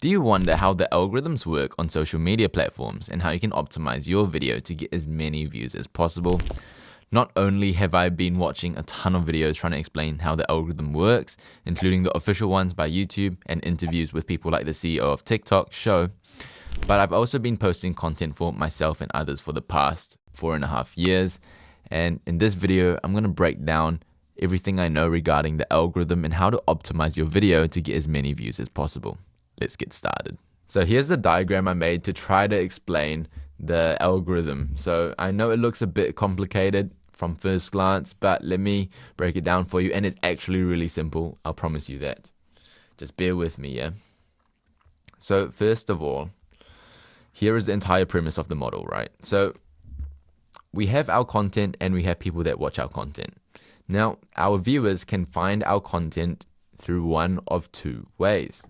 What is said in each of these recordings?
Do you wonder how the algorithms work on social media platforms and how you can optimize your video to get as many views as possible? Not only have I been watching a ton of videos trying to explain how the algorithm works, including the official ones by YouTube and interviews with people like the CEO of TikTok show, but I've also been posting content for myself and others for the past 4.5 years. And in this video, I'm going to break down everything I know regarding the algorithm and how to optimize your video to get as many views as possible. Let's get started. So here's the diagram I made to try to explain the algorithm. So I know it looks a bit complicated from first glance, but let me break it down for you. And it's actually really simple. I'll promise you that. Just bear with me, yeah? So first of all, here is the entire premise of the model, right? So we have our content and we have people that watch our content. Now, our viewers can find our content through one of two ways.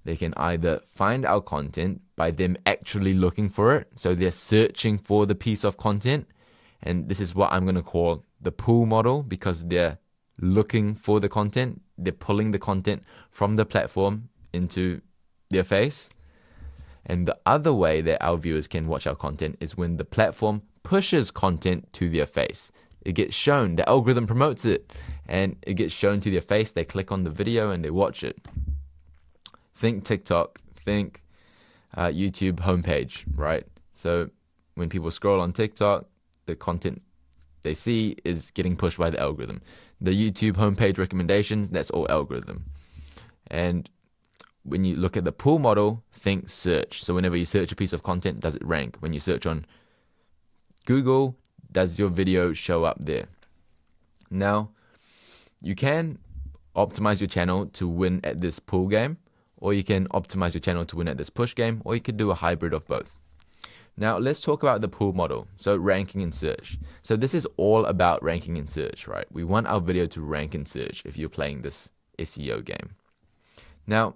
They can either find our content by them actually looking for it. So they're searching for the piece of content. And this is what I'm going to call the pull model, because they're looking for the content. They're pulling the content from the platform into their face. And the other way that our viewers can watch our content is when the platform pushes content to their face. It gets shown, the algorithm promotes it, and it gets shown to their face. They click on the video and they watch it. Think TikTok, think YouTube homepage, right? So when people scroll on TikTok, the content they see is getting pushed by the algorithm. The YouTube homepage recommendations, that's all algorithm. And when you look at the pull model, think search. So whenever you search a piece of content, does it rank? When you search on Google, does your video show up there? Now, you can optimize your channel to win at this pull game, or you can optimize your channel to win at this push game, or you could do a hybrid of both. Now, let's talk about the pull model. So ranking in search. So this is all about ranking in search, right? We want our video to rank in search if you're playing this SEO game. Now,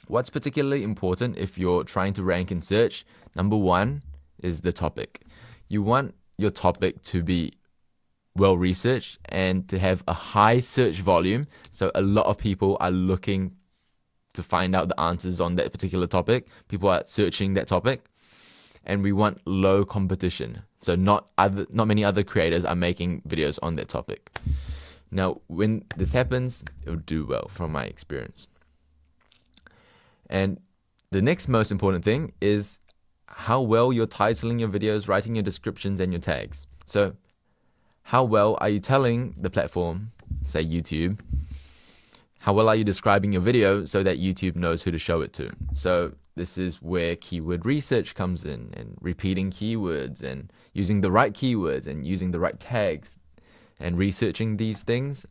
what's particularly important if you're trying to rank in search? Number one is the topic. You want your topic to be well researched and to have a high search volume. So a lot of people are looking to find out the answers on that particular topic. People are searching that topic. And we want low competition. So not many other creators are making videos on that topic. Now, when this happens, it'll do well from my experience. And the next most important thing is how well you're titling your videos, writing your descriptions and your tags. So how well are you telling the platform, say YouTube, how well are you describing your video so that YouTube knows who to show it to? So this is where keyword research comes in, and repeating keywords and using the right keywords and using the right tags and researching these things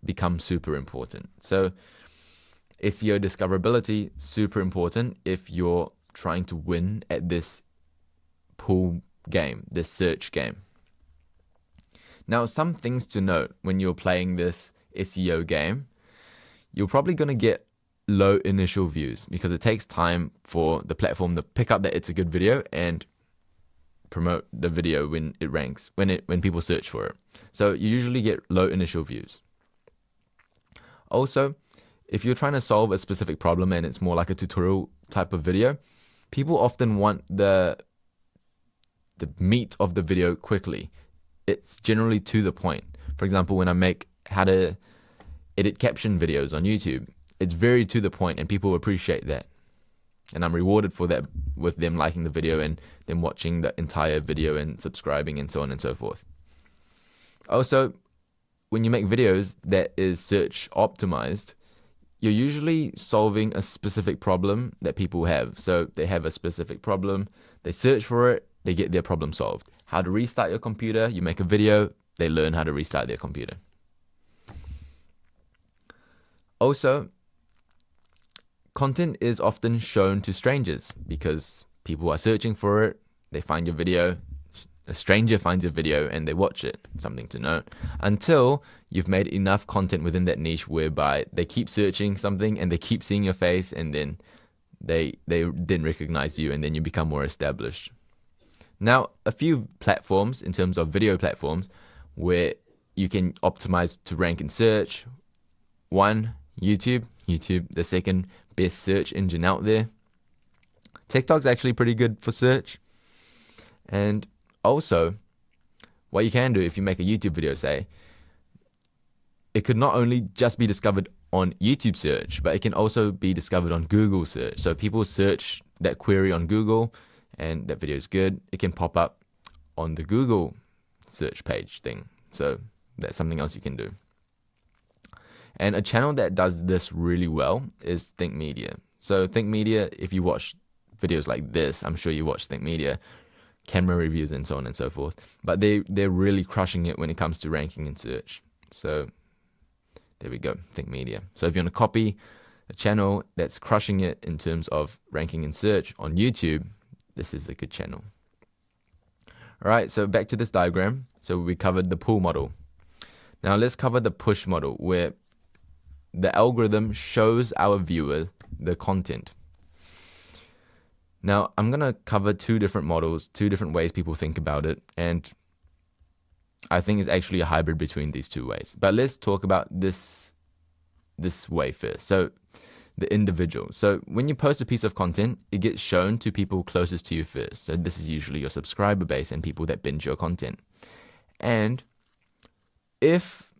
becomes super important. So SEO discoverability, super important if you're trying to win at this pull game, this search game. Now, some things to note when you're playing this SEO game. You're probably going to get low initial views because it takes time for the platform to pick up that it's a good video and promote the video when it ranks, when people search for it. So you usually get low initial views. Also, if you're trying to solve a specific problem and it's more like a tutorial type of video, people often want the meat of the video quickly. It's generally to the point. For example, when I make how to edit caption videos on YouTube, it's very to the point and people appreciate that. And I'm rewarded for that with them liking the video and them watching the entire video and subscribing and so on and so forth. Also, when you make videos that is search optimized, you're usually solving a specific problem that people have. So they have a specific problem, they search for it, they get their problem solved. How to restart your computer, you make a video, they learn how to restart their computer. Also, content is often shown to strangers because people are searching for it. They find your video, a stranger finds your video and they watch it. Something to note. Until you've made enough content within that niche whereby they keep searching something and they keep seeing your face, and then they then recognize you, and then you become more established. Now, a few platforms in terms of video platforms where you can optimize to rank in search. One, YouTube. The second, best search engine out there. TikTok's actually pretty good for search. And also, what you can do if you make a YouTube video, say, it could not only just be discovered on YouTube search, but it can also be discovered on Google search. So people search that query on Google and that video is good, it can pop up on the Google search page thing. So that's something else you can do. And a channel that does this really well is Think Media. So Think Media, if you watch videos like this, I'm sure you watch Think Media, camera reviews and so on and so forth. But they're really crushing it when it comes to ranking in search. So there we go, Think Media. So if you want to copy a channel that's crushing it in terms of ranking in search on YouTube, this is a good channel. All right, so back to this diagram. So we covered the pull model. Now let's cover the push model, where the algorithm shows our viewer the content. Now I'm going to cover two different models, two different ways people think about it, and I think it's actually a hybrid between these two ways. But let's talk about this way first. So the individual. So when you post a piece of content, it gets shown to people closest to you first. So this is usually your subscriber base and people that binge your content. And if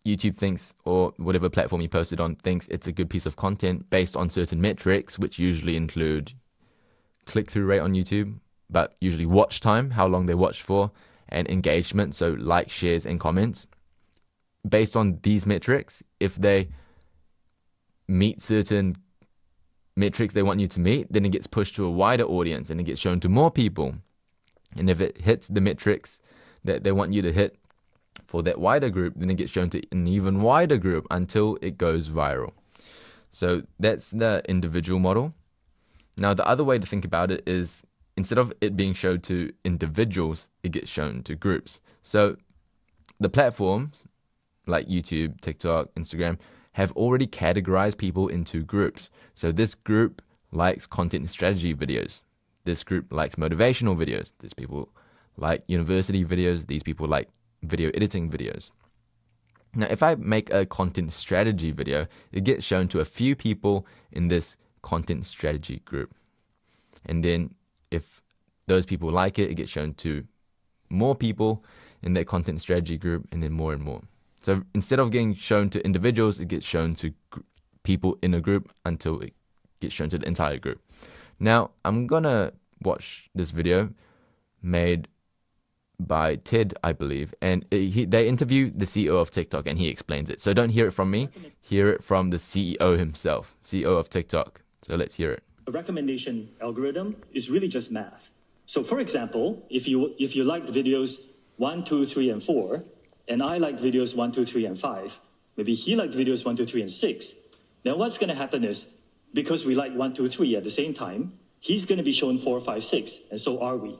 YouTube thinks, or whatever platform you post it on, thinks it's a good piece of content based on certain metrics, which usually include click-through rate on YouTube, but usually watch time, how long they watch for, and engagement, so likes, shares, and comments. Based on these metrics, if they meet certain metrics they want you to meet, then it gets pushed to a wider audience and it gets shown to more people. And if it hits the metrics that they want you to hit for that wider group, then it gets shown to an even wider group until it goes viral. So that's the individual model. Now, the other way to think about it is, instead of it being shown to individuals, it gets shown to groups. So the platforms like YouTube, TikTok, Instagram have already categorized people into groups. So this group likes content strategy videos. This group likes motivational videos. These people like university videos. These people like video editing videos. Now, if I make a content strategy video, it gets shown to a few people in this content strategy group. And then if those people like it, it gets shown to more people in that content strategy group, and then more and more. So instead of getting shown to individuals, it gets shown to people in a group until it gets shown to the entire group. Now, I'm going to watch this video made by Ted, I believe, and they interview the CEO of TikTok and he explains it. So don't hear it from me, hear it from the CEO himself, CEO of TikTok. So let's hear it. A recommendation algorithm is really just math. So for example, if you liked videos 1, 2, 3, and 4, and I liked videos 1, 2, 3, and 5, maybe he liked videos 1, 2, 3, and 6, then what's going to happen is, because we like 1, 2, 3 at the same time, he's going to be shown 4, 5, 6, and so are we.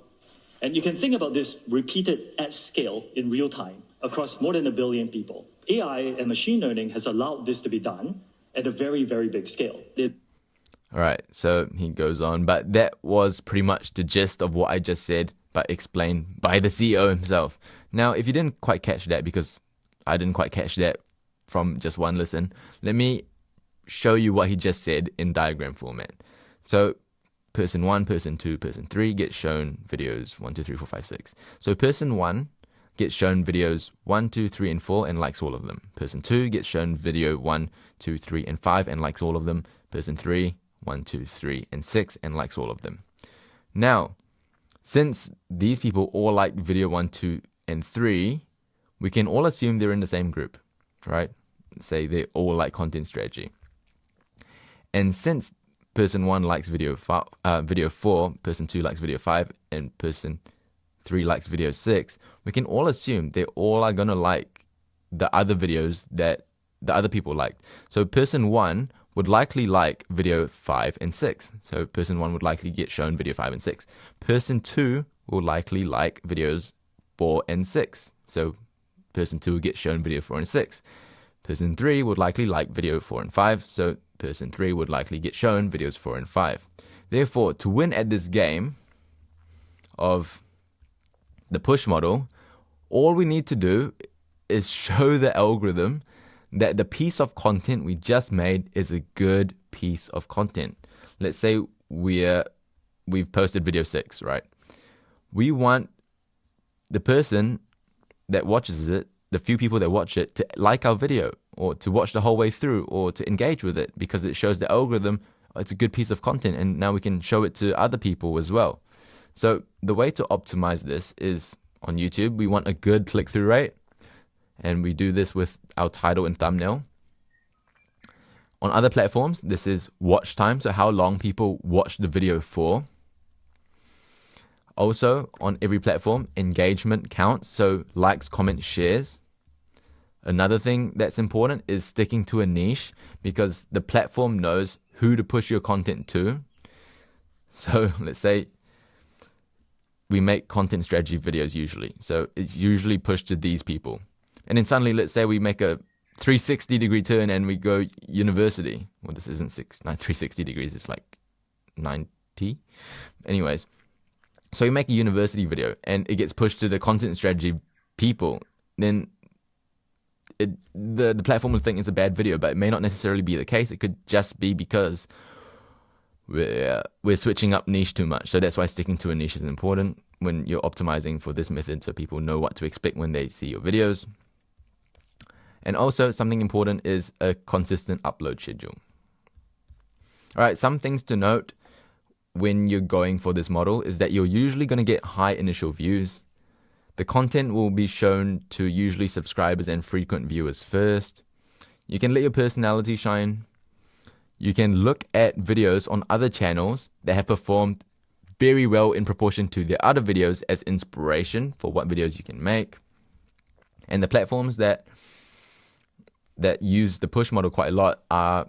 And you can think about this repeated at scale in real time across more than 1 billion people. AI and machine learning has allowed this to be done at a very, very big scale. All right, so he goes on, but that was pretty much the gist of what I just said, but explained by the CEO himself. Now, if you didn't quite catch that, because I didn't quite catch that from just one listen, let me show you what he just said in diagram format. So person 1, person 2, person 3 gets shown videos 1, 2, 3, 4, 5, 6. So person 1 gets shown videos 1, 2, 3, and 4 and likes all of them. Person 2 gets shown video 1, 2, 3, and 5 and likes all of them. Person 3, 1, 2, 3, and 6 and likes all of them. Now, since these people all like video 1, 2, and 3, we can all assume they're in the same group, right? Say they all like content strategy. And since person 1 likes video 4, person 2 likes video 5, and person 3 likes video 6, we can all assume they all are going to like the other videos that the other people liked. So person 1 would likely like video 5 and 6. So person 1 would likely get shown video 5 and 6. Person 2 will likely like videos 4 and 6. So person 2 will get shown video 4 and 6. Person 3 would likely like video 4 and 5. So person 3 would likely get shown videos 4 and 5. Therefore, to win at this game of the push model, all we need to do is show the algorithm that the piece of content we just made is a good piece of content. Let's say we've posted video 6, right? We want the person that watches it, the few people that watch it, to like our video or to watch the whole way through or to engage with it, because it shows the algorithm it's a good piece of content, and now we can show it to other people as well. So the way to optimize this is on YouTube, we want a good click-through rate, and we do this with our title and thumbnail. On other platforms, this is watch time, so how long people watch the video for. Also, on every platform, engagement counts, so likes, comments, shares. Another thing that's important is sticking to a niche, because the platform knows who to push your content to. So let's say we make content strategy videos usually. So it's usually pushed to these people. And then suddenly, let's say we make a 360-degree turn and we go university. Well, this isn't 360 degrees, it's like 90. Anyways, so we make a university video and it gets pushed to the content strategy people. Then the platform will think it's a bad video, but it may not necessarily be the case. It could just be because we're switching up niche too much. So that's why sticking to a niche is important when you're optimizing for this method, so people know what to expect when they see your videos. And also something important is a consistent upload schedule. All right, some things to note when you're going for this model is that you're usually going to get high initial views. The content will be shown to usually subscribers and frequent viewers first. You can let your personality shine. You can look at videos on other channels that have performed very well in proportion to their other videos as inspiration for what videos you can make. And the platforms that use the push model quite a lot are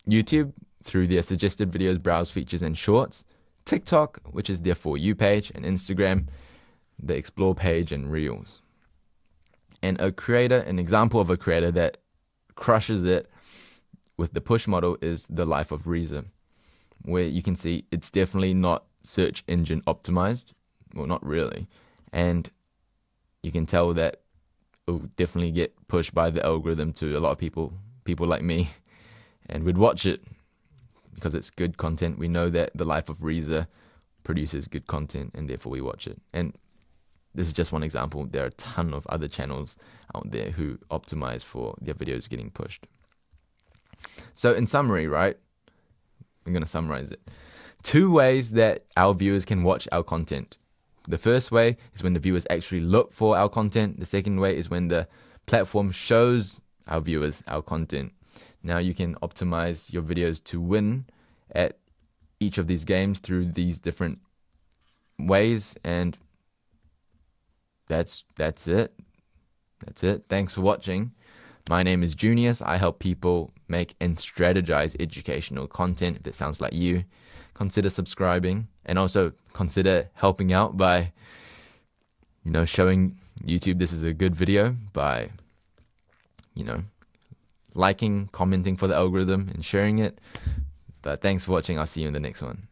YouTube through their suggested videos, browse features and shorts, TikTok, which is their For You page, and Instagram, the explore page and reels. And an example of a creator that crushes it with the push model is The Life of Reza, where you can see it's definitely not search engine optimized. Well, not really. And you can tell that it will definitely get pushed by the algorithm to a lot of people like me, and we'd watch it because it's good content. We know that The Life of Reza produces good content, and therefore we watch it. And this is just one example. There are a ton of other channels out there who optimize for their videos getting pushed. So in summary, right, I'm going to summarize it. 2 ways that our viewers can watch our content. The first way is when the viewers actually look for our content. The second way is when the platform shows our viewers our content. Now you can optimize your videos to win at each of these games through these different ways, and that's it. That's it. Thanks for watching. My name is Junius. I help people make and strategize educational content. If that sounds like you, consider subscribing, and also consider helping out by, showing YouTube this is a good video by, liking, commenting for the algorithm and sharing it. But thanks for watching. I'll see you in the next one.